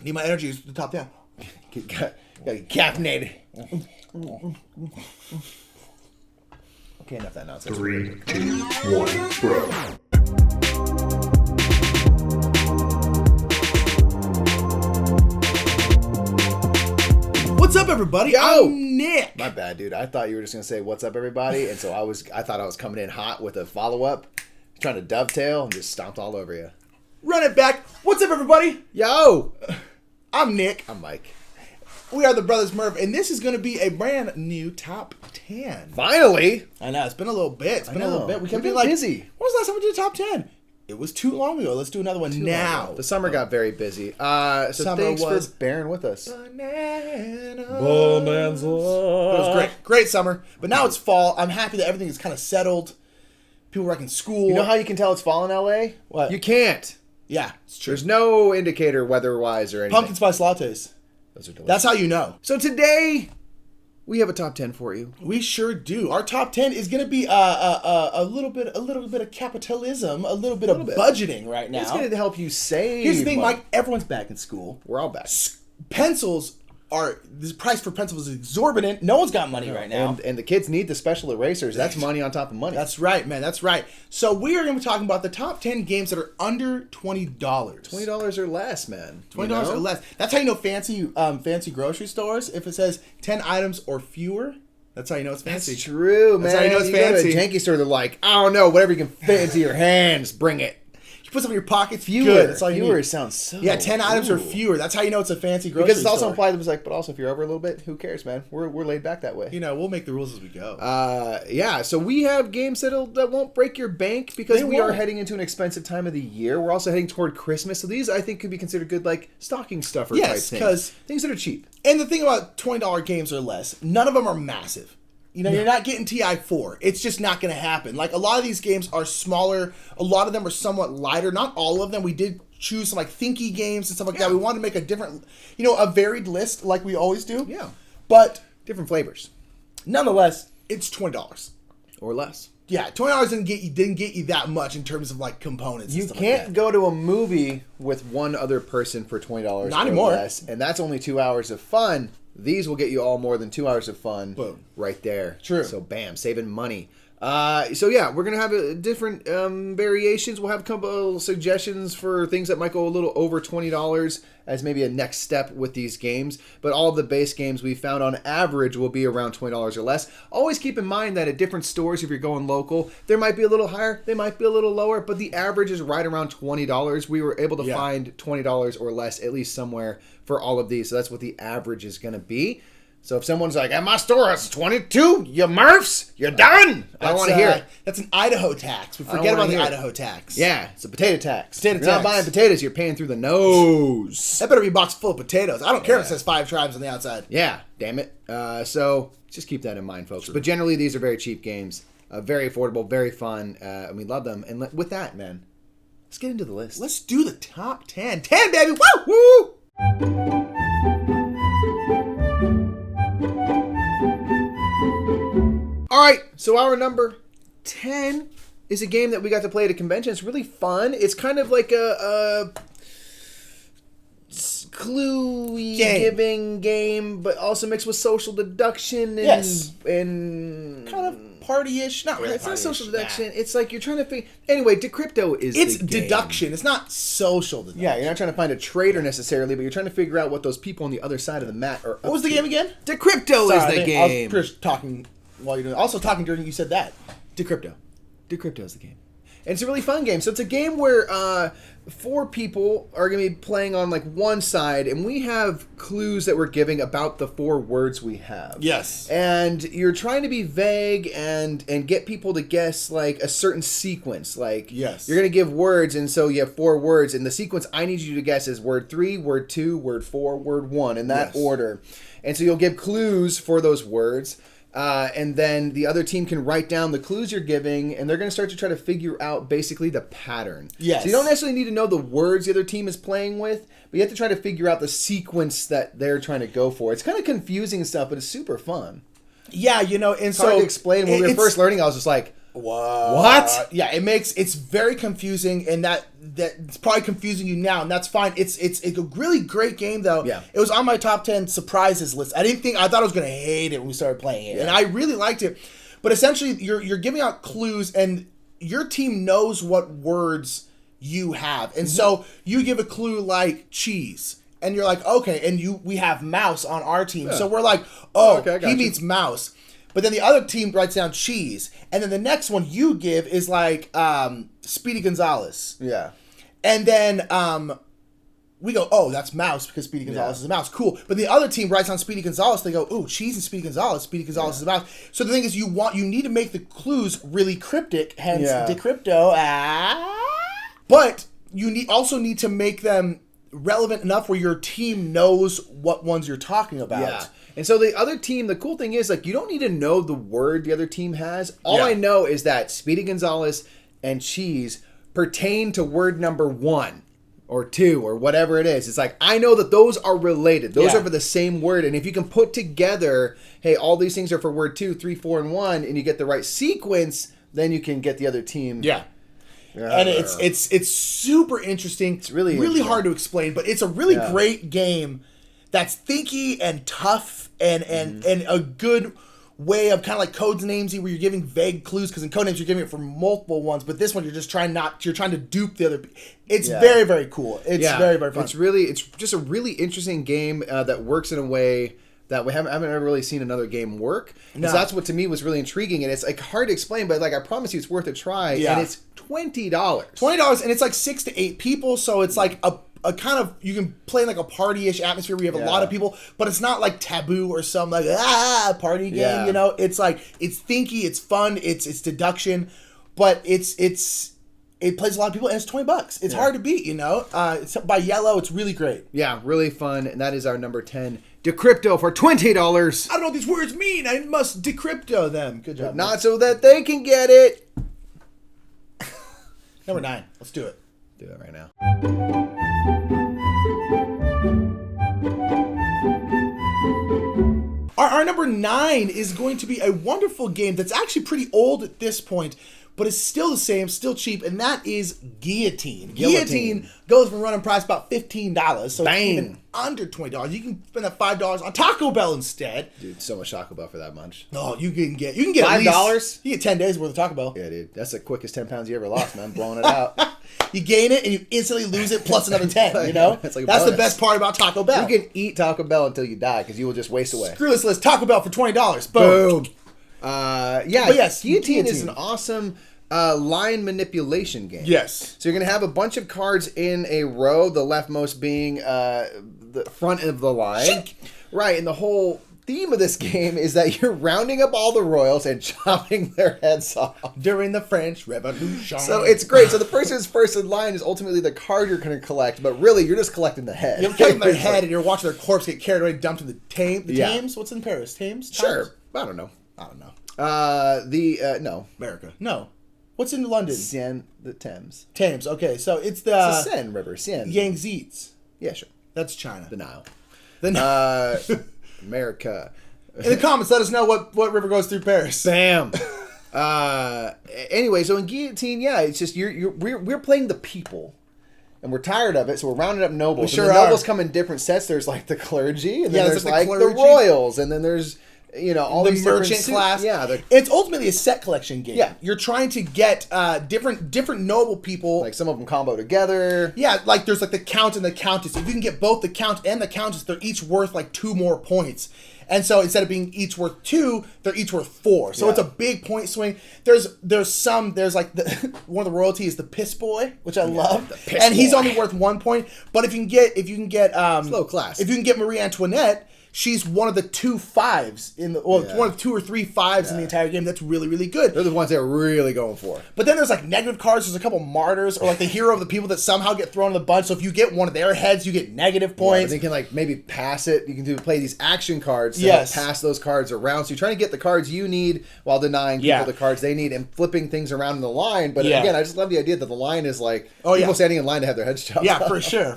Need my energy. It's the top 10. Got get caffeinated. Okay, enough of that nonsense. 3, 2, 1, bro. What's up, everybody? Yo! I'm Nick. My bad, dude. I thought you were just gonna say "What's up, everybody," and so I thought I was coming in hot with a follow up, trying to dovetail, and just stomped all over you. Run it back. What's up, everybody? Yo, I'm Nick. I'm Mike. We are the Brothers Murph, and this is going to be a brand new top 10. Finally, I know, it's been a little bit. It's been a little bit. We kept We've being been like, busy. when was the last time we did a top 10? It was too long ago. Let's do another one now. the summer got very busy. So Summer thanks was for bearing with us. Bonanza. It was great. Great summer. But now it's fall. I'm happy that everything is kind of settled. People are back in school. You know how you can tell it's fall in LA? What? You can't. Yeah, it's true. There's no indicator weather-wise or anything. Pumpkin spice lattes. Those are delicious. That's how you know. So today, we have a top 10 for you. We sure do. Our top 10 is going to be a little bit of capitalism, a little bit of budgeting right now. It's going to help you save. Here's the thing, money. Mike. Everyone's back in school. We're all back. Pencils are... The price for pencils is exorbitant. No one's got money right now. And the kids need the special erasers. That's money on top of money. That's right, man. That's right. So we are going to be talking about the top 10 games that are under $20. $20 or less, man. $20 or less. That's how you know fancy grocery stores. If it says 10 items or fewer, that's how you know it's fancy. That's true, man. That's how you know it's fancy. Go to a janky store, they're like, I don't know, whatever you can fit into your hands, bring it. You put some in your pockets. Fewer. Good. That's all you Fewer need. sounds so... Yeah, 10 items or fewer. That's how you know it's a fancy grocery store. Because it's also implied that it's like, but also if you're over a little bit, who cares, man? We're laid back that way. You know, we'll make the rules as we go. Yeah, so we have games that won't break your bank because we are heading into an expensive time of the year. We're also heading toward Christmas, so these I think could be considered good, like stocking stuffer type things. Because things that are cheap. And the thing about $20 games or less, none of them are massive. You know, you're not getting TI4. It's just not going to happen. Like, a lot of these games are smaller. A lot of them are somewhat lighter. Not all of them. We did choose some, like, thinky games and stuff like that. We wanted to make a different, a varied list like we always do. Yeah. But different flavors. Nonetheless, it's $20. Or less. Yeah, $20 didn't get you that much in terms of, like, components. You and stuff can't like that. go to a movie with one other person for $20 Not or anymore. less. And that's only 2 hours of fun. These will get you all more than 2 hours of fun. Boom. Right there. True. So bam, saving money. So yeah, we're going to have different variations. We'll have a couple suggestions for things that might go a little over $20 as maybe a next step with these games. But all of the base games we found on average will be around $20 or less. Always keep in mind that at different stores, if you're going local, there might be a little higher, they might be a little lower, but the average is right around $20. We were able to find $20 or less, at least somewhere, for all of these. So that's what the average is going to be. So if someone's like, at my store, it's 22, you Murphs, you're done. I don't want to hear it. That's an Idaho tax. We forget about the Idaho tax. Yeah, it's a potato tax. Potato If you're tax. not buying potatoes, you're paying through the nose. That better be a box full of potatoes. I don't care if it says 5 tribes on the outside. Yeah, damn it. So just keep that in mind, folks. True. But generally, these are very cheap games. Very affordable, very fun, and we love them. And with that, man, let's get into the list. Let's do the top 10. 10, baby! Woo! Woo! All right, so our number 10 is a game that we got to play at a convention. It's really fun. It's kind of like a clue-y giving game, but also mixed with social deduction and kind of party-ish. Not really. It's not social deduction. It's like you're trying to figure. Anyway, Decrypto is. It's the game. deduction. It's not social deduction. Yeah, you're not trying to find a traitor necessarily, but you're trying to figure out what those people on the other side of the mat are. What was the game again? Decrypto is the game. I was talking while you're doing. Also talking during you said that. Decrypto. Decrypto is the game. And it's a really fun game. So it's a game where 4 people are going to be playing on like one side, and we have clues that we're giving about the 4 words we have. Yes. And you're trying to be vague and get people to guess like a certain sequence. Like yes. You're going to give words, and so you have 4 words, and the sequence I need you to guess is word 3, word 2, word 4, word 1 in that order. And so you'll give clues for those words. And then the other team can write down the clues you're giving, and they're going to start to try to figure out basically the pattern. Yes. So you don't necessarily need to know the words the other team is playing with, but you have to try to figure out the sequence that they're trying to go for. It's kind of confusing and stuff, but it's super fun. Yeah, and It's hard to explain. When we were first learning, I was just like, What? Yeah, it's very confusing, and that's probably confusing you now, and that's fine. It's a really great game though. Yeah. It was on my top 10 surprises list. I thought I was gonna hate it when we started playing it, and I really liked it. But essentially, you're giving out clues, and your team knows what words you have, and so you give a clue like cheese, and you're like, okay, and we have mouse on our team, so we're like, Okay, he means mouse. But then the other team writes down cheese, and then the next one you give is like Speedy Gonzalez. Yeah. And then we go, oh, that's mouse because Speedy Gonzalez is a mouse. Cool. But the other team writes on Speedy Gonzalez. They go, ooh, cheese and Speedy Gonzalez. Speedy Gonzalez is a mouse. So the thing is, you need to make the clues really cryptic, hence decrypto. But you also need to make them relevant enough where your team knows what ones you're talking about. Yeah. And so the other team, the cool thing is, like, you don't need to know the word the other team has. All I know is that Speedy Gonzalez and cheese pertain to word number 1 or 2 or whatever it is. It's like, I know that those are related. Those are for the same word. And if you can put together, hey, all these things are for word 2, 3, 4, and 1, and you get the right sequence, then you can get the other team. Yeah. And it's super interesting. It's really hard to explain, but it's a really great game that's thinky and tough and a good way of kind of like Codenamesy, where you're giving vague clues, because in Codenames you're giving it for multiple ones, but this one you're trying to dupe the other. It's very, very cool. It's very, very fun. It's just a really interesting game that works in a way that we haven't ever really seen another game work. No. So that's what to me was really intriguing, and it's like hard to explain, but like I promise you, it's worth a try. Yeah. And it's $20. $20, and it's like 6 to 8 people, so it's like a kind of, you can play in like a party-ish atmosphere where you have a lot of people, but it's not like Taboo or some like party game. You know, it's like, it's thinky, it's fun, it's deduction, but it plays a lot of people, and it's $20. It's hard to beat, you know. It's by Yellow. It's really great. Yeah, really fun, and that is our number 10. Decrypto for $20. I don't know what these words mean. I must decrypto them. Good job. Not so that they can get it. Number 9. Let's do it. Do it right now. Our number 9 is going to be a wonderful game that's actually pretty old at this point, but it's still the same, still cheap, and that is Guillotine. Guillotine goes for running price about $15, so it's even under $20. You can spend that $5 on Taco Bell instead. Dude, so much Taco Bell for that much. Oh, you can get $5? At least, you get 10 days worth of Taco Bell. Yeah, dude, that's the quickest 10 pounds you ever lost, man. Blowing it out. You gain it and you instantly lose it plus another 10, you know? That's the best part about Taco Bell. You can eat Taco Bell until you die, because you will just waste away. Screw this list. Taco Bell for $20. Boom. But yes, Guillotine is an awesome line manipulation game. Yes. So you're going to have a bunch of cards in a row, the leftmost being the front of the line. Shink. Right, and the whole theme of this game is that you're rounding up all the royals and chopping their heads off. During the French Revolution. So it's great. So the person who's first in line is ultimately the card you're going to collect, but really you're just collecting the head. You're collecting their head and you're watching their corpse get carried away, dumped in the Thames. What's in Paris? Thames? Sure. I don't know. No. America. No. What's in London? Seine, the Thames. Thames. Okay, so it's the Seine River. Seine. Yangtze. Yeah, sure. That's China. The Nile. America. In the comments, let us know what river goes through Paris. Bam. Anyway, so in Guillotine, it's just we're playing the people, and we're tired of it, so we're rounding up nobles. We sure and the nobles are. come in different sets. There's like the clergy, and then there's like the royals, and then there's all the these merchant class. Yeah, it's ultimately a set collection game. Yeah, you're trying to get different noble people. Like some of them combo together. Yeah, like there's like the count and the countess. If you can get both the count and the countess, they're each worth like 2 more points. And so instead of being each worth 2, they're each worth 4. So it's a big point swing. There's like one of the royalty is the piss boy, which I love, and he's only worth 1 point. But if you can get low class. If you can get Marie Antoinette, she's one of the 2 5s in the one of 2 or 3 5s in the entire game. That's really, really good. They're the ones they're really going for. But then there's like negative cards. There's a couple martyrs, or like the hero of the people that somehow get thrown in the bunch. So if you get one of their heads, you get negative points. But they can like maybe pass it. You can play these action cards to pass those cards around. So you're trying to get the cards you need while denying people the cards they need and flipping things around in the line. But again, I just love the idea that the line is like people standing in line to have their heads chopped off.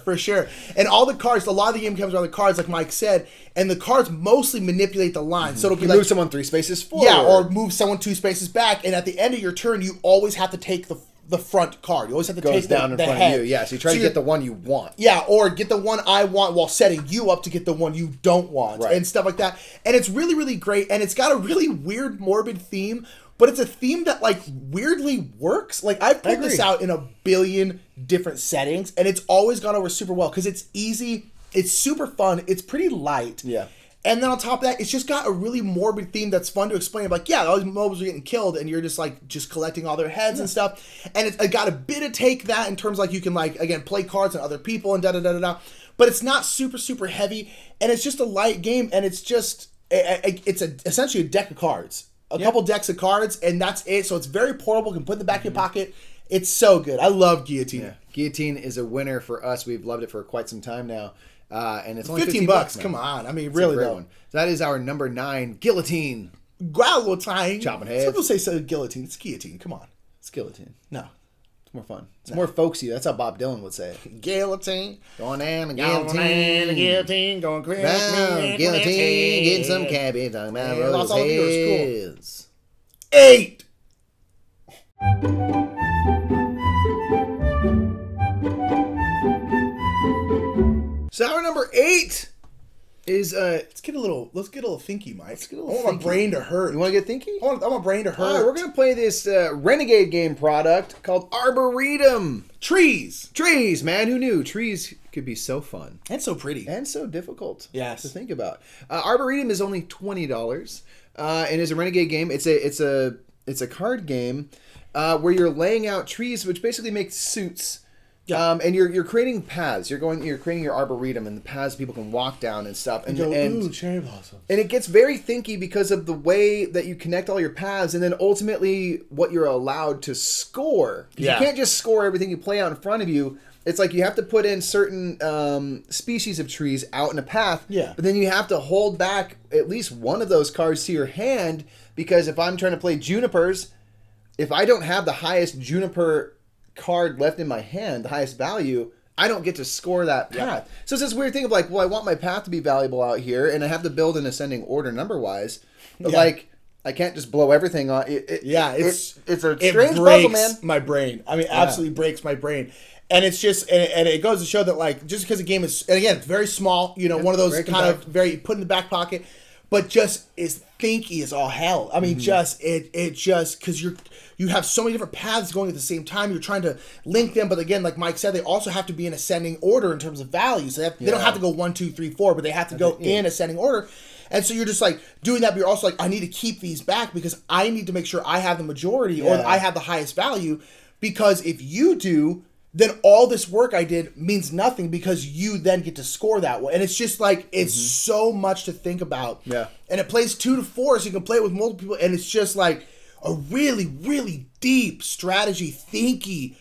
For sure. And all the cards, a lot of the game comes around the cards, like Mike said, and and the cards mostly manipulate the line. So it'll be You like move someone 3 spaces forward. yeah, or move someone 2 spaces back, and at the end of your turn, you always have to take the front card. You always have to goes take down the in front head. of you. Yeah, so you try to get the one you want. Yeah, or get the one I want while setting you up to get the one you don't want, Right. and stuff like that. And it's really, really great, and it's got a really weird, morbid theme, but it's a theme that, like, weirdly works. Like, I've put this out in a billion different settings, and it's always gone over super well, because it's easy, it's super fun, it's pretty light. Yeah. And then on top of that, it's just got a really morbid theme that's fun to explain. Like, yeah, all these mobs are getting killed, and you're just like collecting all their heads and stuff. And it's got a bit of take that in terms like you can like again play cards on other people and da da da da da. But it's not super heavy, and it's just a light game, and it's just it's essentially a deck of cards, a couple decks of cards, and that's it. So it's very portable. You can put in the back of your pocket. It's so good. I love Guillotine. Yeah. Guillotine is a winner for us. We've loved it for quite some time now. And it's only $15. man. Come on. I mean, It's really a great though. one. So that is our number 9, Guillotine. Guillotine. Chopping heads. Some people say so guillotine. It's guillotine. Come on. It's Guillotine. No. It's more fun. It's more folksy. That's how Bob Dylan would say it. Guillotine. Going down the Guillotine. guillotine. Guillotine. Going crazy. Down, guillotine. Getting some cabbage. Talking about Yeah, lost rose all the viewers. Cool. heads. 8. So our number 8 is Let's get a little thinky, Mike. Let's get a little I want thinky. my brain to hurt. You want to get thinky? I want my brain to hurt. All right, we're gonna play this Renegade game product called Arboretum. Trees. Trees, man, who knew? Trees could be so fun And so pretty. and so difficult. Yes. To think about. Arboretum is only $20, and is a Renegade game. It's a card game where you're laying out trees, which basically make suits. Yeah. And you're creating paths. You're creating your arboretum and the paths people can walk down and stuff. And ooh, cherry blossom. And it gets very thinky because of the way that you connect all your paths and then ultimately what you're allowed to score. 'Cause Yeah. You can't just score everything you play out in front of you. It's like you have to put in certain species of trees out in a path. Yeah. But then you have to hold back at least one of those cards to your hand, because if I'm trying to play junipers, if I don't have the highest juniper card left in my hand, the highest value, I don't get to score that path. So it's this weird thing of like, well, I want my path to be valuable out here, and I have to build in ascending order number wise, but like I can't just blow everything on. It's a strange puzzle, breaks man. my brain. I mean, absolutely breaks my brain. And it's just, and it goes to show that like, just because the game is, and again, it's very small, you know, one of those very kind of compact. very put in the back pocket, but just is thinky as all hell. I mean, just because you have so many different paths going at the same time. You're trying to link them, but again, like Mike said, they also have to be in ascending order in terms of values. So they don't have to go 1, 2, 3, 4, but they have to go in ascending order. And so you're just like doing that, but you're also like, I need to keep these back because I need to make sure I have the majority or I have the highest value. Because if you do, then all this work I did means nothing because you then get to score that way. And it's just like, it's so much to think about. Yeah. And it plays 2 to 4, so you can play it with multiple people. And it's just like a really, really deep strategy, thinky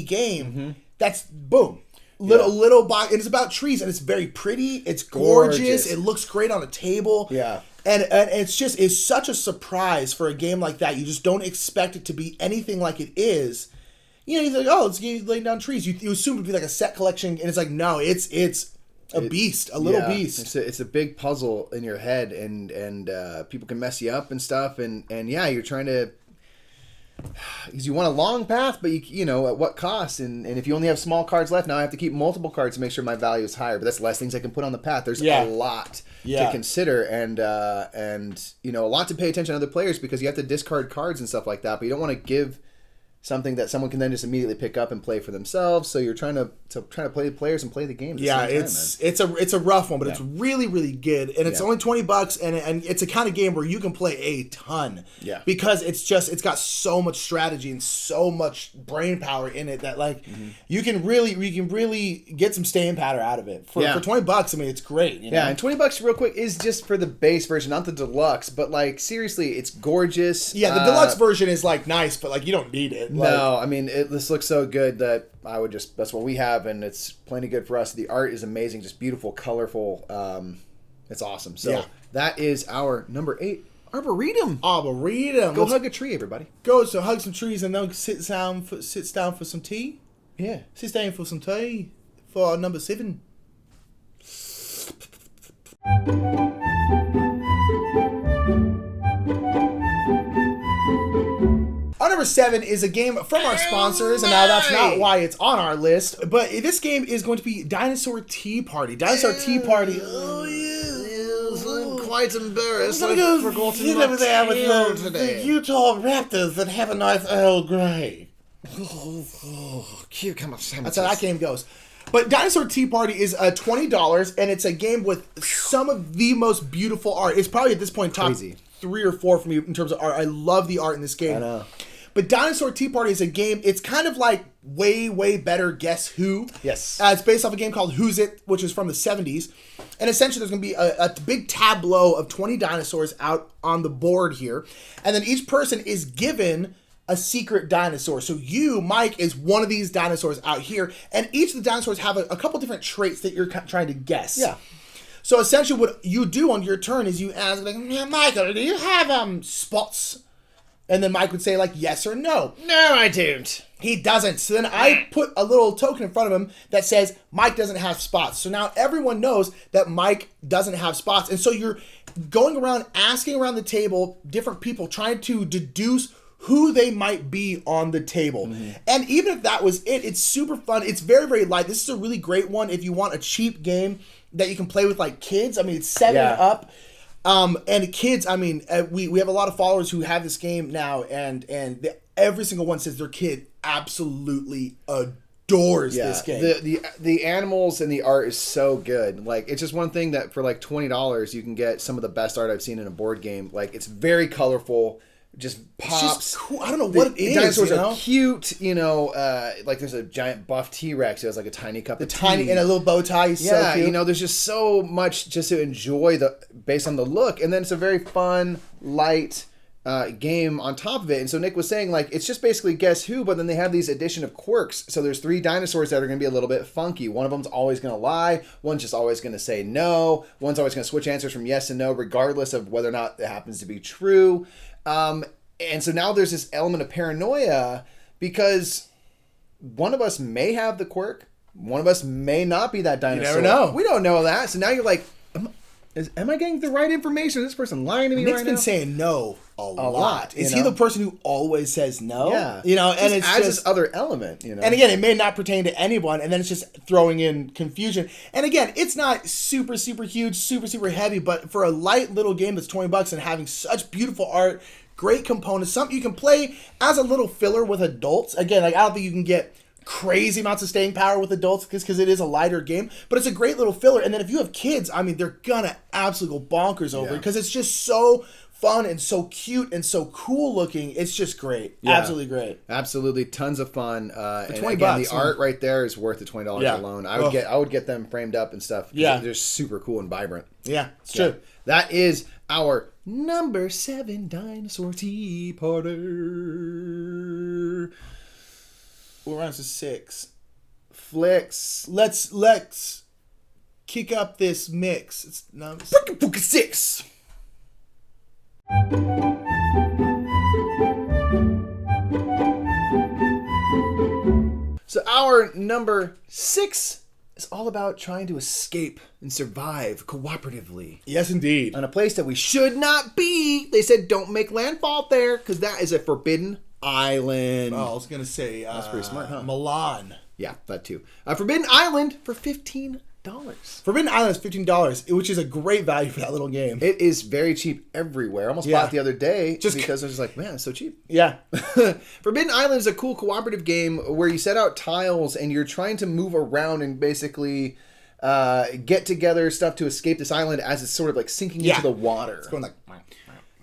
game. That's boom. Little box. And it's about trees, and it's very pretty. It's gorgeous. It looks great on a table. Yeah. And it's such a surprise for a game like that. You just don't expect it to be anything like it is. You know, you're like, oh, it's laying down trees. You assume it would be like a set collection, and it's like, no, it's a beast, a little beast. It's a big puzzle in your head, and people can mess you up and stuff, and yeah, you're trying to, because you want a long path, but you know at what cost? And if you only have small cards left, now I have to keep multiple cards to make sure my value is higher. But that's less things I can put on the path. There's a lot to consider, and you know a lot to pay attention to other players because you have to discard cards and stuff like that. But you don't want to give something that someone can then just immediately pick up and play for themselves. So you're trying to play the players and play the game. At the same time, it's a rough one, but it's really, really good, and it's only $20, and it's a kind of game where you can play a ton. Yeah. Because it's got so much strategy and so much brain power in it that like you can really get some staying power out of it for $20. I mean, it's great. You know? Yeah, and $20 real quick is just for the base version, not the deluxe. But like seriously, it's gorgeous. Yeah, the deluxe version is like nice, but like you don't need it. Like, No, I mean this looks so good that I would that's what we have, and it's plenty good for us. The art is amazing, just beautiful, colorful. It's awesome. So that is our number 8, Arboretum. Arboretum. Go hug a tree, everybody. Go so hug some trees and then sit down for some tea. Yeah. Sit down for some tea for number 7. Our number 7 is a game from our sponsors, and now that's not why it's on our list, but this game is going to be Dinosaur Tea Party. Dinosaur Tea Party. Oh, Yes, I'm quite embarrassed. I'm gonna I go forgot sit my over there with tail the today. Utah Raptors that have a nice Earl Grey. Cucumber sandwiches. That's how that game goes. But Dinosaur Tea Party is $20, and it's a game with some of the most beautiful art. It's probably at this point top Crazy. 3 or 4 for me in terms of art. I love the art in this game. I know. But Dinosaur Tea Party is a game, it's kind of like way, way better Guess Who. Yes. It's based off a game called Who's It, which is from the 70s. And essentially there's going to be a big tableau of 20 dinosaurs out on the board here. And then each person is given a secret dinosaur. So you, Mike, is one of these dinosaurs out here. And each of the dinosaurs have a couple different traits that you're trying to guess. Yeah. So essentially what you do on your turn is you ask, like, Michael, do you have spots? And then Mike would say, like, yes or no. No, I don't. He doesn't. So then I put a little token in front of him that says Mike doesn't have spots. So now everyone knows that Mike doesn't have spots. And so you're going around asking around the table, different people, trying to deduce who they might be on the table. Mm-hmm. And even if that was it, it's super fun. It's very, very light. This is a really great one if you want a cheap game that you can play with, like, kids. I mean, it's 7 and up. And kids, I mean, we have a lot of followers who have this game now, and every single one says their kid absolutely adores this game. The animals and the art is so good. Like, it's just one thing that for like $20 you can get some of the best art I've seen in a board game. Like, it's very colorful. Just pops. It's just cool. I don't know what it is. Dinosaurs are cute, like there's a giant buff T-Rex who has like a tiny cup of tea. Tiny and a little bow tie. Yeah, so cute. there's just so much just to enjoy based on the look, and then it's a very fun, light game on top of it. And so Nick was saying, like, it's just basically Guess Who, but then they have these addition of quirks. So there's 3 dinosaurs that are going to be a little bit funky. One of them's always going to lie. One's just always going to say no. One's always going to switch answers from yes and no, regardless of whether or not it happens to be true. And so now there's this element of paranoia because one of us may have the quirk. One of us may not be that dinosaur. You never know. We don't know that. So now you're like, am I getting the right information? Is this person lying to me Nick's right now? been saying no a lot. Is he know? the person who always says no? Yeah. And it's adds just this other element, And again, it may not pertain to anyone, and then it's just throwing in confusion. And again, it's not super, super huge, super, super heavy, but for a light little game that's $20 and having such beautiful art, great components, something you can play as a little filler with adults. Again, like, I don't think you can get crazy amounts of staying power with adults because it is a lighter game, but it's a great little filler. And then if you have kids, I mean, they're gonna absolutely go bonkers over it because it's just so fun and so cute and so cool looking. It's just great. Yeah. Absolutely great. Absolutely, tons of fun. For and $20, again, the art right there is worth the $20 alone. I would get them framed up and stuff. Yeah, they're super cool and vibrant. Yeah, it's true. That is our number 7 Dinosaur Tea Party. We're on to 6. Flicks. Let's kick up this mix. It's number 6. So our number 6 is all about trying to escape and survive cooperatively. Yes, indeed. On a place that we should not be. They said don't make landfall there because that is a forbidden island. Oh, I was going to say... That's pretty smart, huh? Milan. Yeah, that too. Forbidden Island for $15. Forbidden Island is $15, which is a great value for that little game. It is very cheap everywhere. I almost bought it the other day just because I was like, man, it's so cheap. Yeah. Forbidden Island is a cool cooperative game where you set out tiles and you're trying to move around and basically get together stuff to escape this island as it's sort of like sinking into the water. It's going like...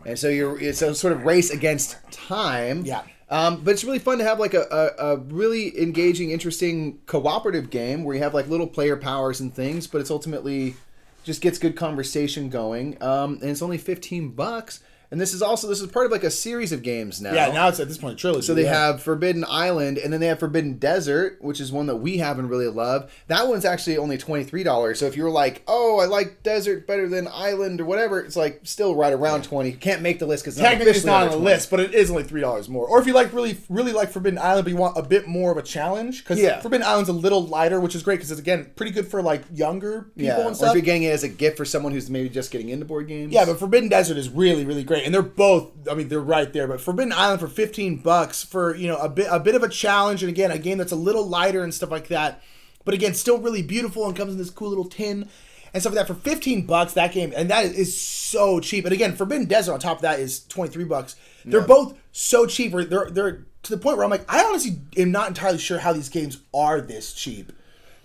And so it's a sort of race against time. Yeah. But it's really fun to have like a really engaging, interesting cooperative game where you have like little player powers and things, but it's ultimately just gets good conversation going. And it's only $15. And this is part of like a series of games now. Yeah, now it's at this point a trilogy. So they have Forbidden Island, and then they have Forbidden Desert, which is one that we haven't really loved. That one's actually only $23. So if you're like, oh, I like Desert better than Island or whatever, it's like still right around 20. Can't make the list because technically it's not on the list, but it is only $3 more. Or if you like really like Forbidden Island, but you want a bit more of a challenge, because Forbidden Island's a little lighter, which is great because it's again pretty good for like younger people and stuff. Or if you're getting it as a gift for someone who's maybe just getting into board games. Yeah, but Forbidden Desert is really, really great, and they're both. I mean, they're right there. But Forbidden Island for $15 for a bit of a challenge, and again a game that's a little lighter and stuff like that. But again, still really beautiful and comes in this cool little tin and stuff like that for $15. That game, and that is so cheap. And again, Forbidden Desert on top of that is $23. They're both so cheap. They're to the point where I'm like, I honestly am not entirely sure how these games are this cheap.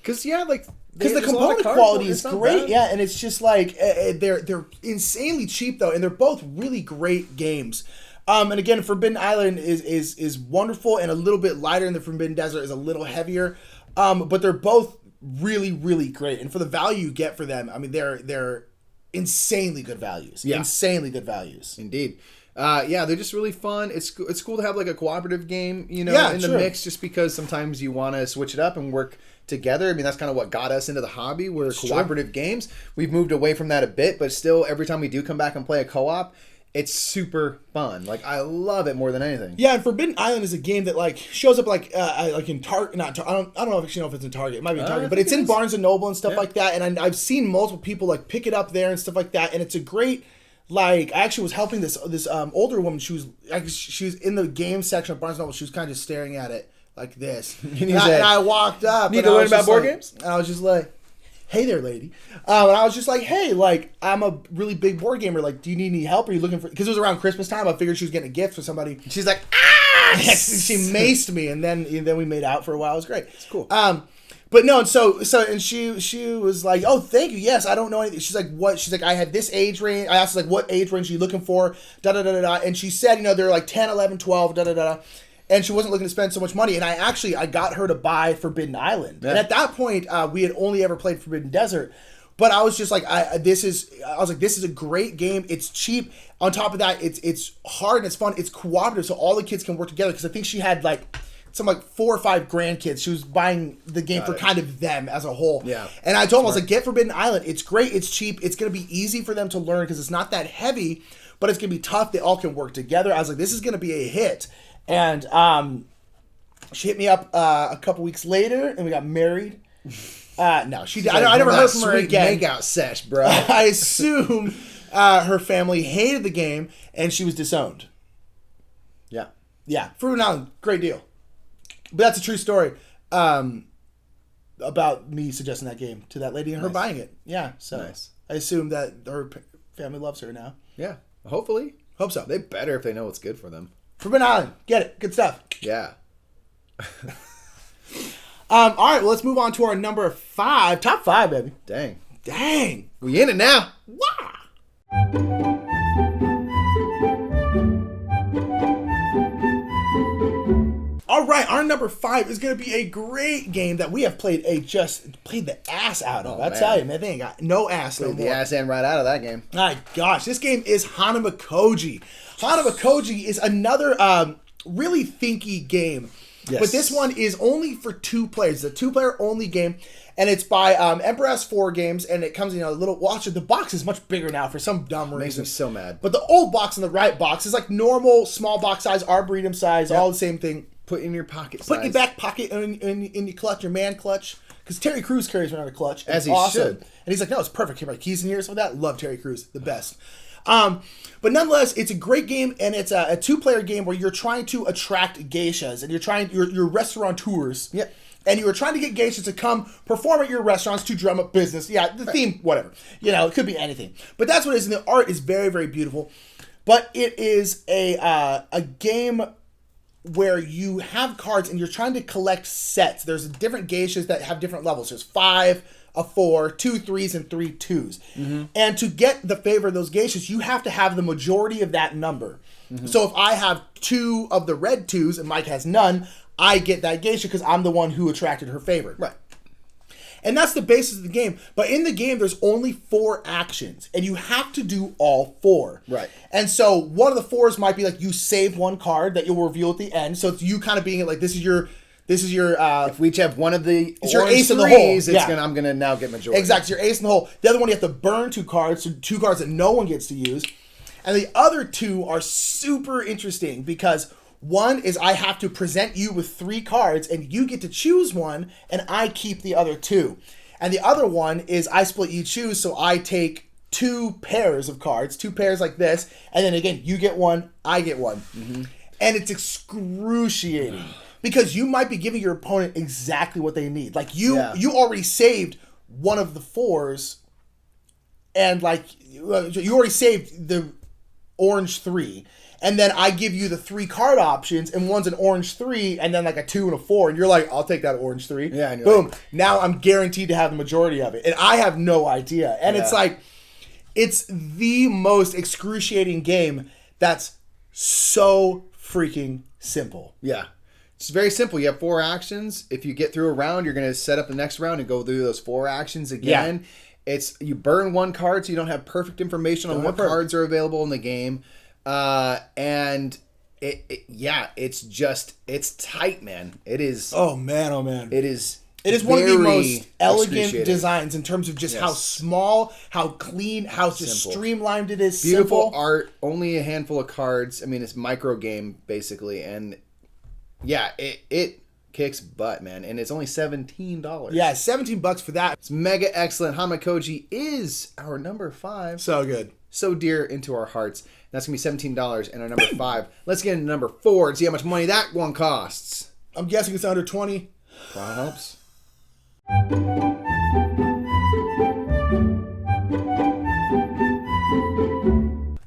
Because the component quality is great, and it's just like they're insanely cheap though, and they're both really great games. And again, Forbidden Island is wonderful and a little bit lighter, and the Forbidden Desert is a little heavier. But they're both really, really great, and for the value you get for them, I mean, they're insanely good values. Yeah. Insanely good values. Indeed. They're just really fun. It's cool to have like a cooperative game, in the mix, just because sometimes you want to switch it up and work together. I mean, that's kind of what got us into the hobby. We're cooperative games. We've moved away from that a bit, but still, every time we do come back and play a co-op, it's super fun. Like, I love it more than anything. Yeah, and Forbidden Island is a game that like shows up like in Target. I don't know if it's in Target. It might be in Target, but it's in Barnes and Noble and stuff like that. And I've seen multiple people like pick it up there and stuff like that. And it's a great. Like, I actually was helping this older woman. She was in the game section of Barnes and Noble. She was kind of just staring at it like this. And I walked up. Need to learn about board games? And I was just like, hey there, lady. And I was just like, hey, like, I'm a really big board gamer. Like, do you need any help? Are you looking for... Because it was around Christmas time. I figured she was getting a gift for somebody. She's like, ah! She maced me, and then we made out for a while. It was great. It's cool. But no, and she was like, oh, thank you. Yes, I don't know anything. She's like, what? She's like, I had this age range. I asked, like, what age range are you looking for? Da-da-da-da-da. And she said, they're like 10, 11, 12, da-da-da-da. And she wasn't looking to spend so much money. And I got her to buy Forbidden Island. Yeah. And at that point, we had only ever played Forbidden Desert. But I was just like, this is a great game. It's cheap. On top of that, it's hard and it's fun. It's cooperative, so all the kids can work together. Because I think she had like 4 or 5 grandkids. She was buying the game for kind of them as a whole. Yeah. And I told them, I was like, get Forbidden Island. It's great. It's cheap. It's going to be easy for them to learn because it's not that heavy, but it's going to be tough. They all can work together. I was like, this is going to be a hit. And she hit me up a couple weeks later, and we got married. No, she did. I never heard from her again. Makeout sesh, bro. I assume her family hated the game, and she was disowned. Yeah. Yeah. Forbidden Island, great deal. But that's a true story about me suggesting that game to that lady and her buying it. Yeah. So nice. I assume that her family loves her now. Yeah. Hopefully. Hope so. They better if they know what's good for them. Forbidden Island. Get it. Good stuff. Yeah. All right. Well, let's move on to our number 5. Top 5, baby. Dang. We in it now. Wow. All right, our number 5 is going to be a great game that we have played the ass out of. I tell you, man, they ain't got no ass no more. The ass end right out of that game. My gosh, this game is Hanamakoji. Hanamakoji is another really thinky game. Yes. But this one is only for 2 players. It's a 2-player only game, and it's by Emperor S4 Games, and it comes in a little... Watch it, the box is much bigger now for some dumb reason. Makes me so mad. But the old box and the right box is like normal, small box size, Arboretum size, all the same thing. Put in your pocket size. Put in your back pocket in your clutch, your man clutch. Because Terry Crews carries around a clutch. As he should. And he's like, no, it's perfect. Here, my keys in here. So that, love Terry Crews. The best. But nonetheless, it's a great game, and it's a 2-player game where you're trying to attract geishas, and you're restaurateurs. Yep. And you were trying to get geishas to come perform at your restaurants to drum up business. Yeah, the theme, whatever. It could be anything. But that's what it is, and the art is very, very beautiful. But it is a game where you have cards and you're trying to collect sets. There's different geishas that have different levels. There's 5, a 4, 2 3s, and 3 2s. Mm-hmm. And to get the favor of those geishas, you have to have the majority of that number. Mm-hmm. So if I have 2 of the red 2s and Mike has none, I get that geisha because I'm the one who attracted her favor. Right. And that's the basis of the game. But in the game, there's only 4 actions, and you have to do all 4. Right. And so one of the 4s might be like you save one card that you'll reveal at the end. So it's you kind of being like, this is your if we each have one of the it's your ace in the threes, hole. Yeah. I'm gonna now get majority. Exactly, it's your ace in the hole. The other one you have to burn 2 cards, so 2 cards that no one gets to use. And the other 2 are super interesting because one is I have to present you with 3 cards and you get to choose one and I keep the other 2. And the other one is I split you choose, so I take 2 pairs of cards, 2 pairs like this, and then again, you get one, I get one. Mm-hmm. And it's excruciating. Because you might be giving your opponent exactly what they need. Like you already saved one of the 4s, and like you already saved the orange 3, and then I give you the 3 card options, and one's an orange 3, and then like a 2 and a 4, and you're like, I'll take that orange 3. Yeah, and boom. Like, now I'm guaranteed to have the majority of it, and I have no idea. And it's like, it's the most excruciating game that's so freaking simple. Yeah. It's very simple. You have 4 actions. If you get through a round, you're going to set up the next round and go through those 4 actions again. Yeah. You burn 1 card so you don't have perfect information on what cards are available in the game. And it's tight, man. It is. Oh man. It is one of the most elegant designs in terms of just how small, how clean, how just streamlined it is. Beautiful simple art, only a handful of cards. I mean, it's micro game basically, and yeah, it kicks butt, man, and it's only $17. Yeah, $17 for that. It's mega excellent. Hamakoji is our number 5. So good, so dear into our hearts. That's gonna be $17, and our number 5. Let's get into number 4 and see how much money that one costs. I'm guessing it's under 20. Perhaps.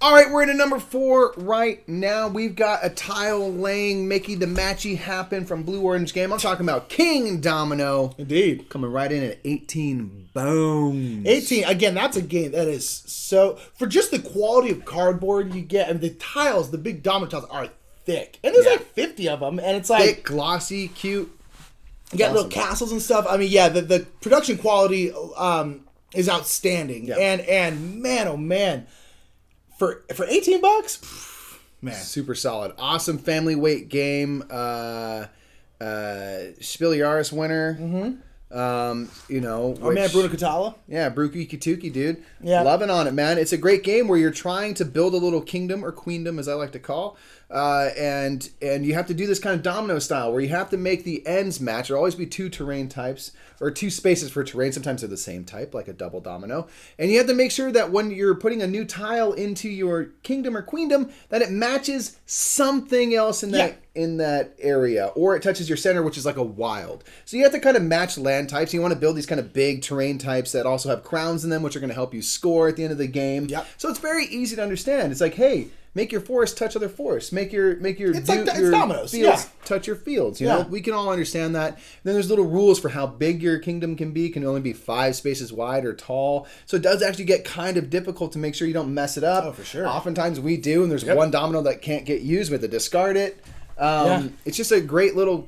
All right, we're into number 4 right now. We've got a tile laying, making the matchy happen from Blue Orange Game. I'm talking about Kingdomino. Indeed. Coming right in at 18 bones. 18. Again, that's a game that is so, for just the quality of cardboard you get, and the tiles, the big domino tiles are thick. And there's like 50 of them, and it's like thick, glossy, cute. You got little castles and stuff. I mean, yeah, the production quality is outstanding. Yeah. And man, oh man. For $18, man, super solid, awesome family weight game. Spiliaris winner. Mm-hmm. Man, Bruno Catala. Yeah, Bruki Katuki, dude. Yeah, loving on it, man. It's a great game where you're trying to build a little kingdom or queendom, as I like to call. And you have to do this kind of domino style where you have to make the ends match. There'll always be 2 terrain types or 2 spaces for terrain. Sometimes they're the same type, like a double domino. And you have to make sure that when you're putting a new tile into your kingdom or queendom, that it matches something else in that area, or it touches your center, which is like a wild. So you have to kind of match land types. You want to build these kind of big terrain types that also have crowns in them, which are going to help you score at the end of the game. Yep. So it's very easy to understand. It's like, hey, make your forest touch other forests. Make your it's dominoes. Fields touch your fields. You know, we can all understand that. Then there's little rules for how big your kingdom can be. It can only be 5 spaces wide or tall. So it does actually get kind of difficult to make sure you don't mess it up. Oh, for sure. Oftentimes we do, and there's one domino that can't get used. We have to discard it. It's just a great little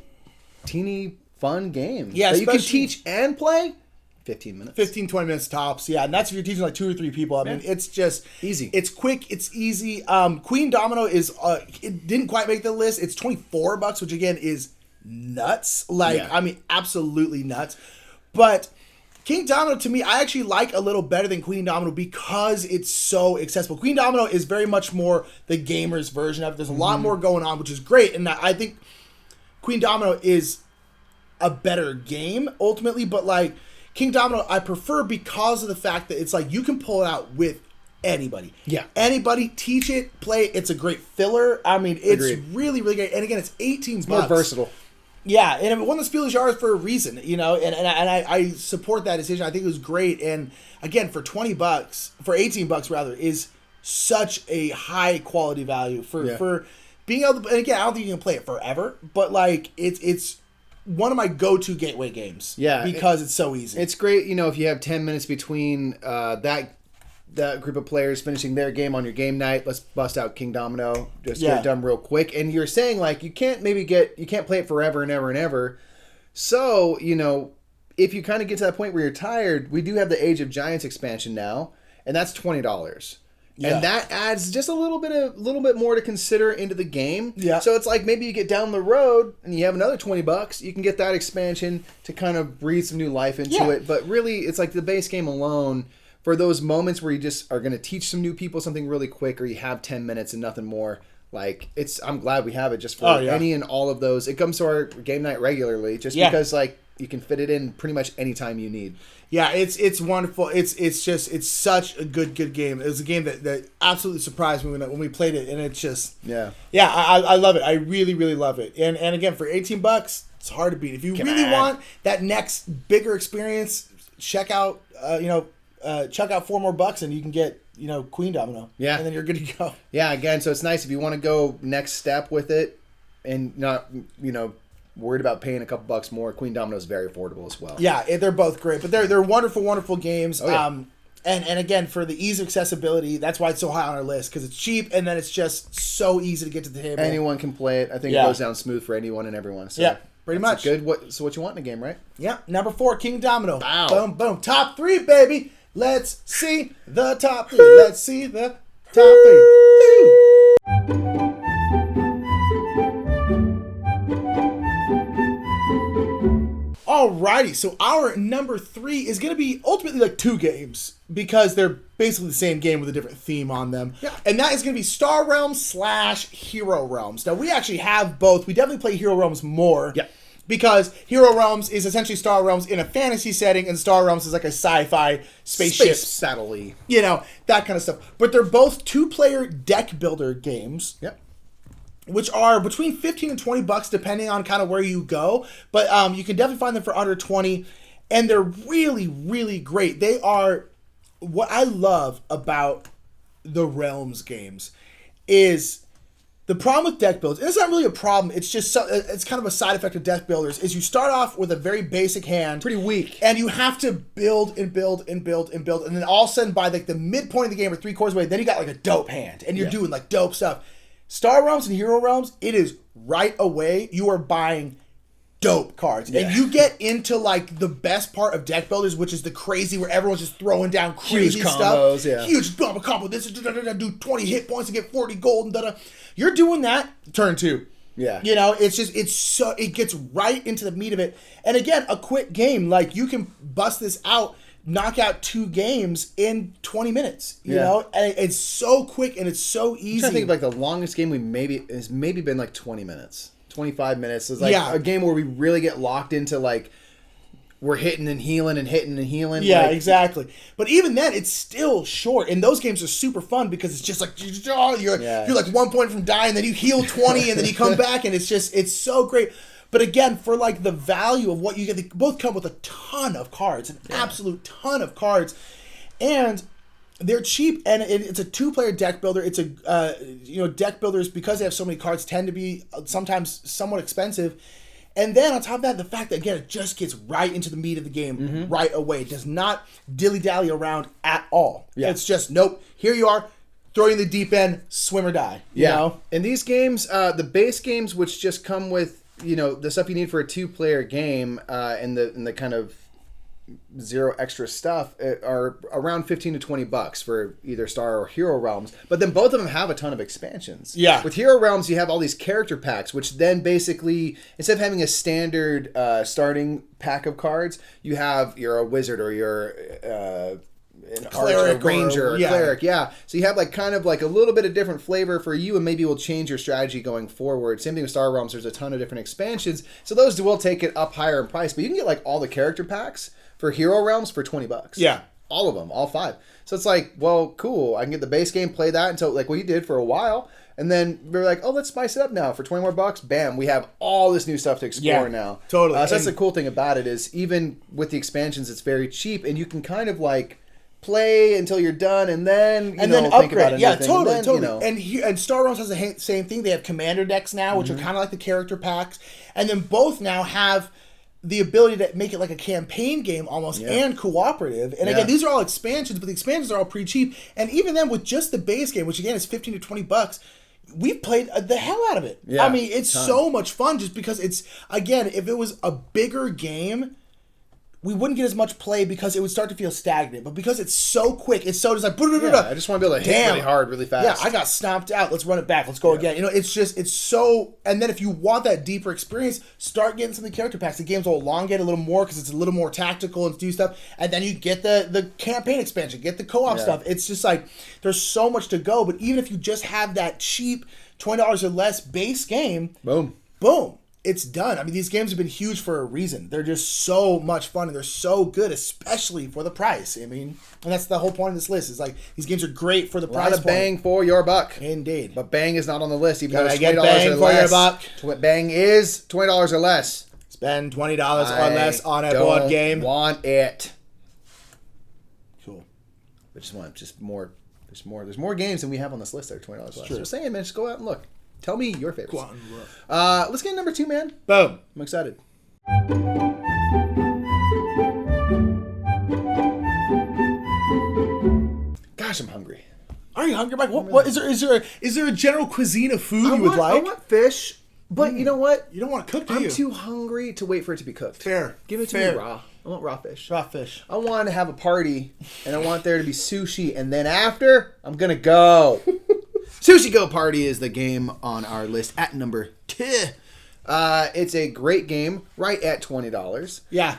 teeny fun game. Yeah, that you can teach and play. 15 minutes. 15, 20 minutes tops. Yeah, and that's if you're teaching like 2 or 3 people. I mean, it's just easy. It's quick. It's easy. Queendomino is, it didn't quite make the list. It's $24, which again is nuts. I mean, absolutely nuts. But Kingdomino, to me, I actually like a little better than Queendomino because it's so accessible. Queendomino is very much more the gamer's version of it. There's a lot more going on, which is great. And I think Queendomino is a better game ultimately, but like, Kingdomino I prefer because of the fact that it's like you can pull it out with anybody. Yeah. Anybody, teach it, play it. It's a great filler. I mean, it's really, really great. And again, it's $18. More versatile. Yeah, and it won the Spiel des Jahres for a reason, and I support that decision. I think it was great. And again, for $18 rather, is such a high quality value for being able to, and again, I don't think you can play it forever, but like it's one of my go-to gateway games. Yeah, because it's so easy. It's great, if you have 10 minutes between that group of players finishing their game on your game night. Let's bust out Kingdomino. Just get it done real quick. And you're saying like you can't play it forever and ever and ever. So, if you kind of get to that point where you're tired, we do have the Age of Giants expansion now, and that's $20. Yeah. And that adds just a little bit more to consider into the game. Yeah. So it's like maybe you get down the road and you have another $20. You can get that expansion to kind of breathe some new life into it. But really, it's like the base game alone, for those moments where you just are going to teach some new people something really quick, or you have 10 minutes and nothing more. Like, I'm glad we have it just for any and all of those. It comes to our game night regularly just because like you can fit it in pretty much any time you need. Yeah, it's wonderful. It's such a good game. It was a game that absolutely surprised me when we played it, and it's just I love it. I really love it. And again, for $18, it's hard to beat. If you want that next bigger experience, check out check out $4 more, and you can get Queen Domino. Yeah, and then you're good to go. Yeah, again, so it's nice if you want to go next step with it, and not worried about paying a couple bucks more. Queen Domino is very affordable as well. Yeah, they're both great, but they're wonderful games. Oh, yeah. And again, for the ease of accessibility, that's why it's so high on our list, because it's cheap and then it's just so easy to get to the table. Anyone can play it. I think it goes down smooth for anyone and everyone. So pretty much. Good. What you want in a game, right? Yeah. Number 4, King Domino. Wow. Boom, boom. Top 3, baby. Let's see the top 3. Let's see the top 3. Alrighty, so our number 3 is going to be ultimately like 2 games, because they're basically the same game with a different theme on them. Yeah. And that is going to be Star Realms / Hero Realms. Now, we actually have both. We definitely play Hero Realms more. Yeah. Because Hero Realms is essentially Star Realms in a fantasy setting, and Star Realms is like a sci-fi spaceship. Space battle-y. That kind of stuff. But they're both 2-player deck builder games. Yep. Which are between $15 and $20 depending on kind of where you go. But you can definitely find them for under $20. And they're really great. They are... What I love about the Realms games is... The problem with deck builds, and it's not really a problem, it's just it's kind of a side effect of deck builders, is you start off with a very basic hand. Pretty weak. And you have to build and build and build and build. And then all of a sudden, by like the midpoint of the game or 3/4 away, then you got like a dope hand. And you're doing like dope stuff. Star Realms and Hero Realms, it is right away, you are buying dope cards. Yeah. And you get into like the best part of deck builders, which is the crazy where everyone's just throwing down crazy huge combos, stuff. yeah. Huge combo. This is do 20 hit points and get 40 gold and da-da. You're doing that turn 2. Yeah. It gets right into the meat of it. And again, a quick game. Like, you can bust this out, knock out 2 games in 20 minutes. You know? And it's so quick and it's so easy. I'm trying to think of like the longest game has maybe been like 20 minutes. 25 minutes. It's like a game where we really get locked into like we're hitting and healing and hitting and healing. Yeah, exactly. But even then, it's still short. And those games are super fun because it's just like, you're like 1 point from dying, then you heal 20, and then you come back, and it's so great. But again, for like the value of what you get, they both come with a ton of cards, an absolute ton of cards. And they're cheap, and it's a 2-player deck builder. It's a, deck builders, because they have so many cards, tend to be sometimes somewhat expensive. And then on top of that, the fact that, again, it just gets right into the meat of the game right away. It does not dilly-dally around at all. Yeah. It's just, nope, here you are, throw you in the deep end, swim or die. You know? And these games, the base games, which just come with, the stuff you need for a 2-player game, and the kind of zero extra stuff, are around $15 to $20 for either Star or Hero Realms. But then both of them have a ton of expansions. Yeah. With Hero Realms, you have all these character packs, which then basically, instead of having a standard starting pack of cards, you're a wizard or you're an cleric, a ranger, or a cleric. Yeah. So you have like kind of like a little bit of different flavor for you, and maybe it will change your strategy going forward. Same thing with Star Realms. There's a ton of different expansions. So those will take it up higher in price, but you can get like all the character packs for Hero Realms for $20. Yeah. All of them, all 5. So it's like, well, cool. I can get the base game, play that until like what you did for a while. And then we're like, oh, let's spice it up now for $20 more. Bam, we have all this new stuff to explore now. Totally. So that's the cool thing about it, is even with the expansions, it's very cheap, and you can kind of like play until you're done, and then then think upgrade. about Yeah, totally. And Star Wars has the same thing. They have commander decks now, which are kind of like the character packs, and then both now have the ability to make it like a campaign game almost, and cooperative. And again, these are all expansions, but the expansions are all pretty cheap. And even then, with just the base game, which again is $15 to $20, we've played the hell out of it. Yeah, I mean, it's so much fun just because it's, again, if it was a bigger game, we wouldn't get as much play because it would start to feel stagnant. But because it's so quick, it's so just like, I just want to be able to hit really hard, really fast. Yeah, I got stomped out. Let's run it back. Let's go again. You know, it's so. And then if you want that deeper experience, start getting some of the character packs. The games will elongate a little more because it's a little more tactical and do stuff. And then you get the campaign expansion, get the co-op stuff. It's just like there's so much to go. But even if you just have that cheap $20 or less base game, boom. It's done. I mean, these games have been huge for a reason. They're just so much fun, and they're so good, especially for the price. I mean, and that's the whole point of this list. Is like, these games are great for the price. A lot of bang for your buck. Indeed. But bang is not on the list, even though it's $20 bang or less. For your buck. Bang is $20 or less. Spend $20 or less on a board game. Want it. Cool. I just want more. There's more games than we have on this list that are $20 less. True. Just saying, man, just go out and look. Tell me your favorites. Go out and look. Let's get number 2, man. Boom. I'm excited. Gosh, I'm hungry. Are you hungry, Mike? What is there a general cuisine of food you would like? I want fish, but you know what? You don't want to cook, do you? I'm too hungry to wait for it to be cooked. Fair. Give it to me raw. I want raw fish. Raw fish. I want to have a party, and I want there to be sushi, and then after, I'm going to go. Sushi Go Party is the game on our list at number 2. It's a great game, right at $20. Yeah.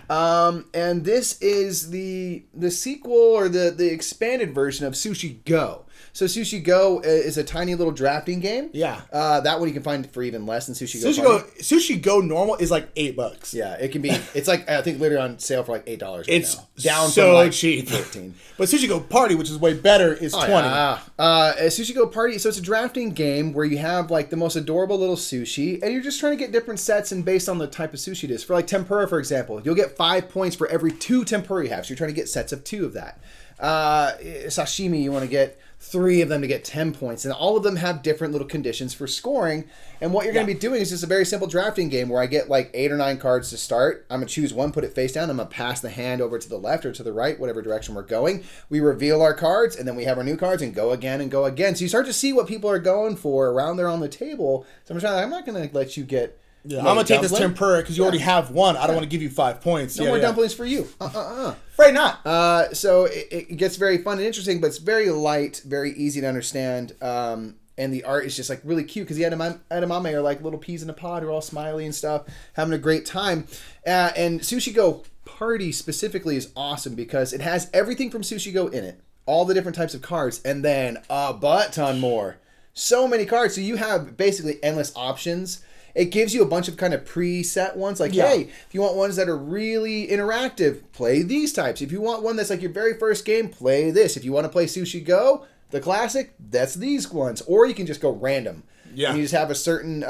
And this is the sequel or the expanded version of Sushi Go. So Sushi Go is a tiny little drafting game. Yeah. That one you can find for even less than Sushi Go. Sushi Go normal is like $8. Yeah, it can be. It's like I think literally on sale for like $8 right it's now. Down so from like cheap. 15. But Sushi Go Party, which is way better, is $20. Yeah. Sushi Go Party. So it's a drafting game where you have like the most adorable little sushi, and you're just trying to get different sets and based on the type of sushi it is. For like tempura, for example, you'll get 5 points for every 2 tempura you have. So you're trying to get sets of 2 of that. Sashimi, you want to get 3 of them to get 10 points, and all of them have different little conditions for scoring. And what you're going to be doing is just a very simple drafting game where I get like 8 or 9 cards to start. I'm going to choose one, put it face down. I'm going to pass the hand over to the left or to the right, whatever direction we're going. We reveal our cards, and then we have our new cards and go again and go again. So you start to see what people are going for around there on the table. So I'm not going to let you get... Yeah, I'm going to take this tempura because you already have one. I don't want to give you 5 points. No more dumplings for you. Afraid not. So it gets very fun and interesting, but it's very light, very easy to understand. And the art is just like really cute because the edamame are like little peas in a pod who are all smiley and stuff, having a great time. And Sushi Go Party specifically is awesome because it has everything from Sushi Go in it, all the different types of cards, and then a butt ton more. So many cards. So you have basically endless options. It gives you a bunch of kind of preset ones. Like, hey, if you want ones that are really interactive, play these types. If you want one that's like your very first game, play this. If you want to play Sushi Go, the classic, that's these ones. Or you can just go random. Yeah. And you just have a certain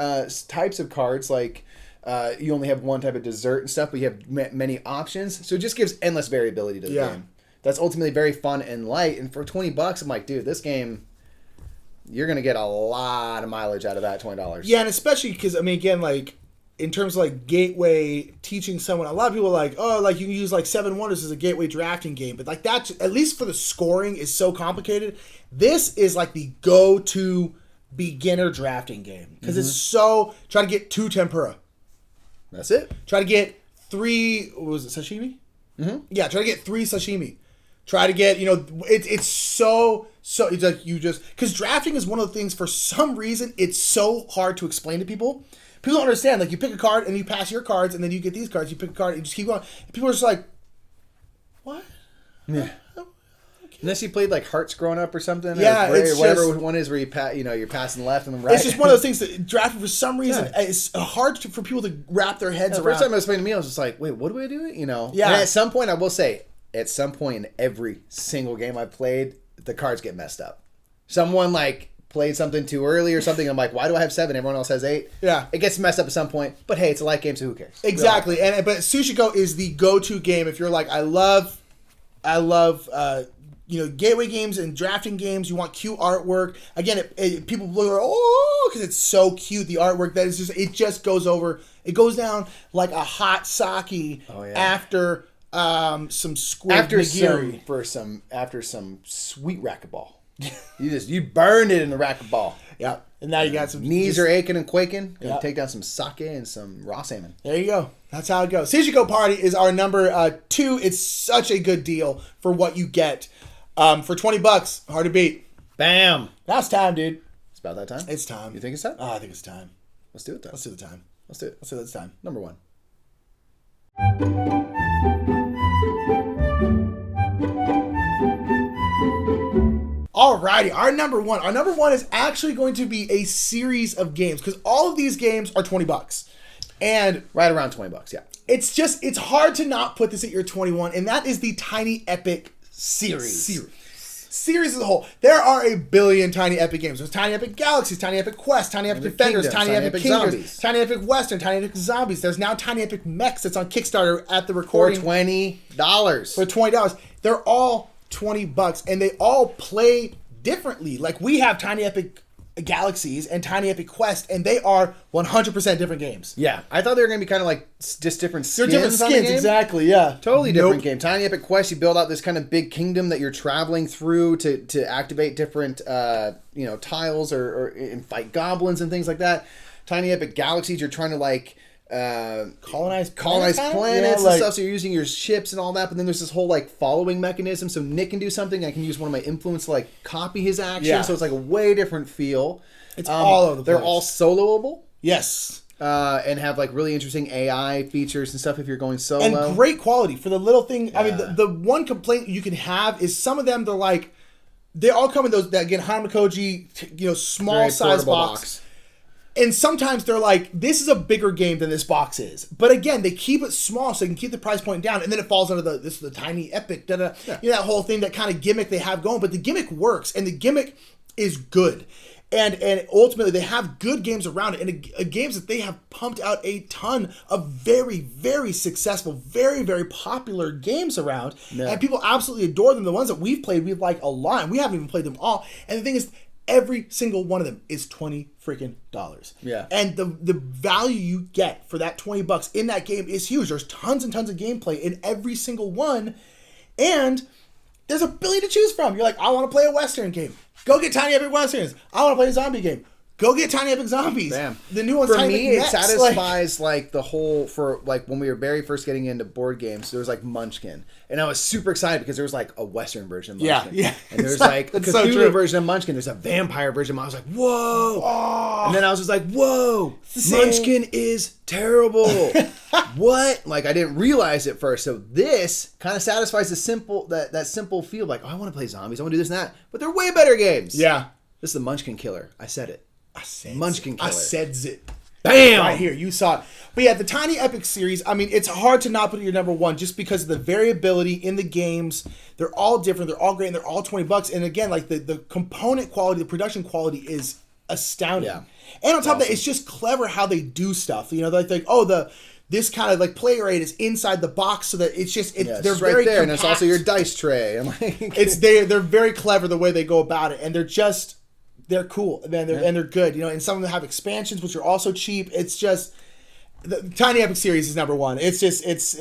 types of cards. Like, you only have one type of dessert and stuff, but you have many options. So it just gives endless variability to the game. That's ultimately very fun and light. And for $20, I'm like, dude, this game... You're going to get a lot of mileage out of that $20. Yeah, and especially because, I mean, again, like, in terms of, like, gateway teaching someone, a lot of people are like, oh, like, you can use, like, 7 Wonders as a gateway drafting game. But, like, that, at least for the scoring, is so complicated. This is, like, the go-to beginner drafting game. Because it's so... Try to get 2 tempura. That's it. Try to get 3... What was it, sashimi? Mm-hmm. Yeah, try to get 3 sashimi. Try to get, it's so it's like you just, because drafting is one of the things, for some reason, it's so hard to explain to people. People don't understand. Like, you pick a card and you pass your cards, and then you get these cards. You pick a card and you just keep going. And people are just like, what? Yeah. Unless you played like Hearts growing up or something, yeah, or whatever one is where you're passing left and then right. It's just one of those things that drafting, for some reason, it's hard for people to wrap their heads around. The first time it was explained to me, I was just like, wait, what do I do? Yeah. And at some point, I will say, at some point in every single game I played, the cards get messed up. Someone like played something too early or something. I'm like, why do I have 7? Everyone else has 8. Yeah, it gets messed up at some point. But hey, it's a light game, so who cares? Exactly. But Sushi Go is the go-to game if you're like, I love gateway games and drafting games. You want cute artwork. Again, people look, because it's so cute. The artwork that is just, it just goes over. It goes down like a hot sake after some squid nigiri. After some sweet racquetball. You burned it in the racquetball. Yeah. And now you got some... Knees are aching and quaking. Gonna Yeah. take down some sake and some raw salmon. There you go. That's how it goes. Sushi Go Party is our number 2. It's such a good deal for what you get. For $20, hard to beat. Bam. Now it's time, dude. It's about that time? It's time. You think it's time? Oh, I think it's time. Let's do it then. Let's do the time. Let's do it. Let's do it's time. Number 1. Alrighty, our number one. Our number one is actually going to be a series of games because all of these games are $20. And Right around $20, yeah. it's hard to not put this at your 21, and that is the Tiny Epic series. Series as a whole. There are a billion Tiny Epic games. There's Tiny Epic Galaxies, Tiny Epic Quest, Tiny Epic Defenders, Kingdoms, Tiny Epic Zombies. Kingdoms, Tiny Epic Western, Tiny Epic Zombies. There's now Tiny Epic Mechs that's on Kickstarter at the For recording $20. for $20. They're all $20, and they all play differently. Like, we have Tiny Epic Galaxies and Tiny Epic Quest, and they are 100% different games. Yeah, I thought they were going to be kind of like just different skins. They're different on the skins, game. exactly, yeah. Totally different Nope. game. Tiny Epic Quest, you build out this kind of big kingdom that you're traveling through to activate different tiles or and fight goblins and things like that. Tiny Epic Galaxies, you're trying to like Colonize planets kinda? and Yeah, like- stuff. So you're using your ships and all that. But then there's this whole like following mechanism. So Nick can do something. I can use one of my influence to like copy his action. Yeah. So it's like a way different feel. It's all over the They're place. all soloable. Yes. And have like really interesting AI features and stuff if you're going solo. And great quality for the little thing. I mean, Yeah. the one complaint you can have is some of them, they're like, they all come in those, again, Hanamakoji, small Very size portable box. And sometimes they're like, this is a bigger game than this box is. But again, they keep it small so they can keep the price point down. And then it falls under this is the Tiny Epic, that whole thing, that kind of gimmick they have going. But the gimmick works, and the gimmick is good. And ultimately, they have good games around it, and games that they have pumped out a ton of very, very successful, very, very popular games around. Yeah. And people absolutely adore them. The ones that we've played, we like a lot, and we haven't even played them all. And the thing is, every single one of them is $20 freaking. Yeah. And the value you get for that $20 in that game is huge. There's tons and tons of gameplay in every single one, and there's a billion to choose from. You're like, I want to play a Western game. Go get Tiny Epic Westerns. I want to play a zombie game. Go get Tiny Epic Zombies. Bam. The new one's For Tiny me, Epic it Mechs. satisfies like the whole, for like when we were very first getting into board games, there was like Munchkin. And I was super excited because there was like a Western version of Munchkin. Yeah. And there's like a That's so Cthulhu true. version of Munchkin. There's a vampire version. I was like, whoa. Oh. And then I was just like, whoa. the same. Munchkin is terrible. What? Like I didn't realize it first. So this kind of satisfies the simple, that simple feel like, oh, I want to play zombies. I want to do this and that. But they're way better games. Yeah. This is the Munchkin Killer. I said it. I said Munchkin it. I Killer. said it. Bam! Right here, you saw it. But yeah, the Tiny Epic series, I mean, it's hard to not put it your number one just because of the variability in the games. They're all different, they're all great, and they're all $20. And again, like the component quality, the production quality is astounding. Yeah. And on top of that, it's just clever how they do stuff. You know, like this kind of like play rate is inside the box so that it's just Yeah, they're it's right very there, and it's compact. also your dice tray. And like, They're very clever the way they go about it, and they're cool, man. And they're good, and some of them have expansions which are also cheap. It's just the Tiny Epic series is number one. It's just it's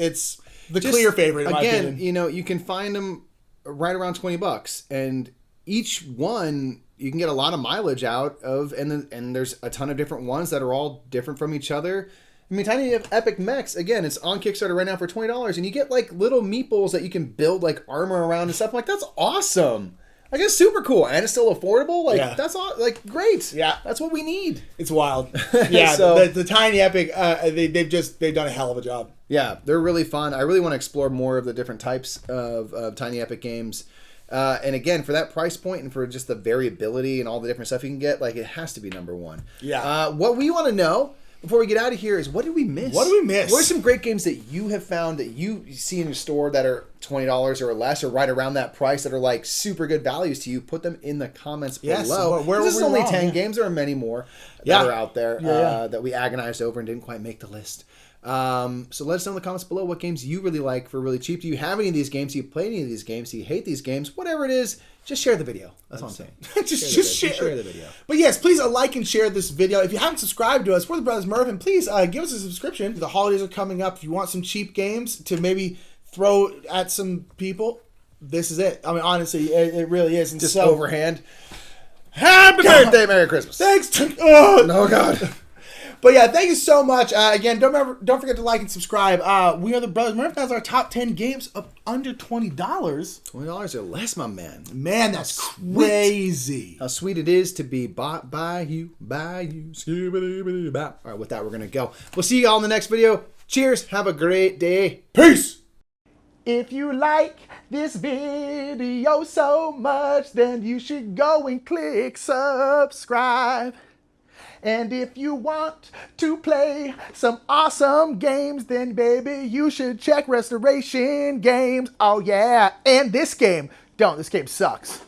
the clear favorite in my opinion. you can find them right around $20, and each one you can get a lot of mileage out of, and there's a ton of different ones that are all different from each other. I mean, Tiny Epic Mechs, again, it's on Kickstarter right now for $20, and you get like little meeples that you can build like armor around and stuff. I'm like, that's awesome. Like, it's super cool, and it's still affordable. Like, Yeah. that's all, like, great. Yeah. That's what we need. It's wild. Yeah, So- the Tiny Epic, they've done a hell of a job. Yeah, they're really fun. I really want to explore more of the different types of Tiny Epic games. And again, for that price point and for just the variability and all the different stuff you can get, like, it has to be number one. Yeah. What we want to know before we get out of here is, what did we miss? What did we miss? What are some great games that you have found that you see in your store that are $20 or less, or right around that price, that are like super good values to you? Put them in the comments Yes, below. where This were is we only wrong? 10 Yeah. games. There are many more Yeah. that are out there Yeah. that we agonized over and didn't quite make the list. So let us know in the comments below what games you really like for really cheap. Do you have any of these games? Do you play any of these games? Do you hate these games? Whatever it is, just share the video. That's all I'm saying. just share the video. But yes, please like and share this video. If you haven't subscribed to us, we're the Brothers Murph, and please give us a subscription. The holidays are coming up. If you want some cheap games to maybe throw at some people, this is it. I mean, honestly, it really is. And Just so, overhand. Happy birthday, Merry Christmas. Thanks. Oh God. But yeah, thank you so much. Again, don't forget to like and subscribe. We are the Brothers Murph. That's our top 10 games of under $20. $20 or less, my man. Man, that's crazy. How sweet it is to be bought by you, skibbity-bitty-bop. All right, with that, we're going to go. We'll see you all in the next video. Cheers. Have a great day. Peace. If you like this video so much, then you should go and click subscribe. And if you want to play some awesome games, then baby, you should check Restoration Games. Oh yeah, and this game. This game sucks.